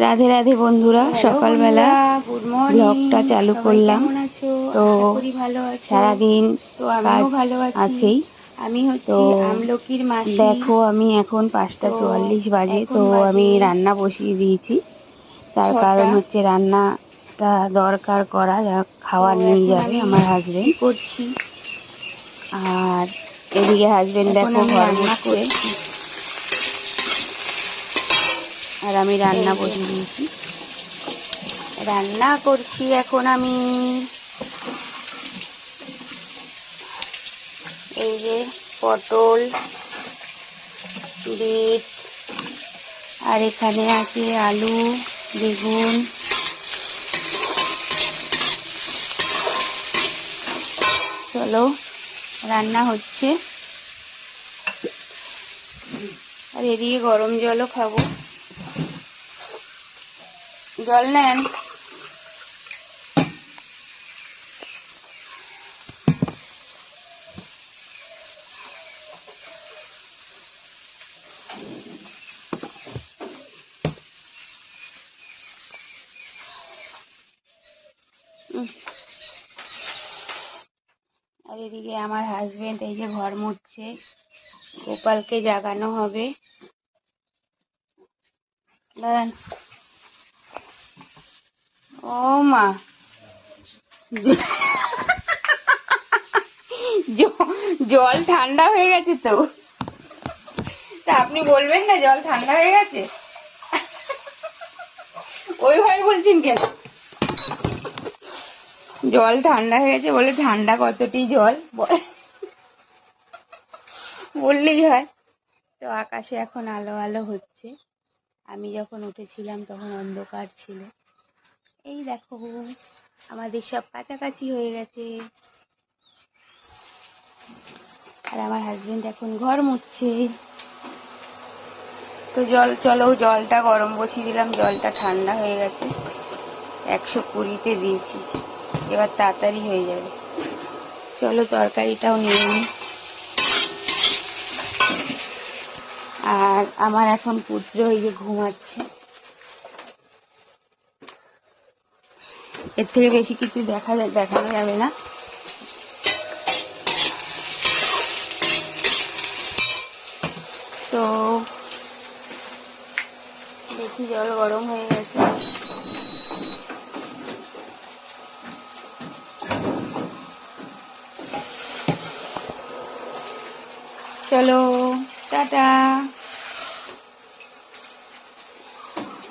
রাধে রাধে বন্ধুরা, সকালবেলা good morning. ব্লগটা চালু সবাই করলাম। কেমন আছো? তো আশা করি ভালো আছো। সারাদিন তো আমিও কাজ ভালো আছি। আছেই। আমি তো হচ্ছি আমলকির মাসি। দেখো, আমি এখন তো 5:44 বাজে। এখন তো আমি বাজে রান্না বসিয়ে দিয়েছি। তার 6টা। কারণ হচ্ছে রান্নাটা দরকার করা, যা তো খাবার নিয়ে এখন যাবে আমি আমার কি হাজবেন্ড। করছি? আর এদিকে হাজবেন্ড এখন দেখো আমি ঘর রান্না মুছছে, করছি। আর আমি রান্না এই যে বসিয়ে দিয়েছি। রান্না করছি এখন আমি। এই যে পটল, বিট, আর এখানে আছে আলু, বেগুন। চলো, রান্না হচ্ছে। আর এদিকে গরম জলও খাবো। জল নেন। আর এদিকে আমার হাজবেন্ড এই যে ঘর মুছছে। গোপালকে জাগানো হবে। দাঁড়ান। ও মা, জল ঠান্ডা হয়ে গেছে তো। তা আপনি বলবেন না জল ঠান্ডা হয়ে গেছে? ওইভাবে বলছেন কেন? জল ঠান্ডা হয়ে গেছে বলে, ঠান্ডা কতটি জল বললেই হয়। তো আকাশে এখন আলো আলো হচ্ছে। আমি যখন উঠেছিলাম তখন অন্ধকার ছিল। এই দেখো, আমাদের সব কাছাকাছি হয়ে গেছে। আর আমার হাজবেন্ড এখন ঘর মুছছে। তো চলো, জলটা গরম বসিয়ে দিলাম। জলটা ঠান্ডা হয়ে গেছে। 120-তে দিয়েছি, এবার তাড়াতাড়ি হয়ে যাবে। চলো তরকারিটাও নিয়ে নিই। আর আমার এখন পুত্র এই যে ঘুমাচ্ছে। এর থেকে বেশি কিছু দেখানো যাবে না। তো দেখি, জল গরম হয়ে গেছে। চলো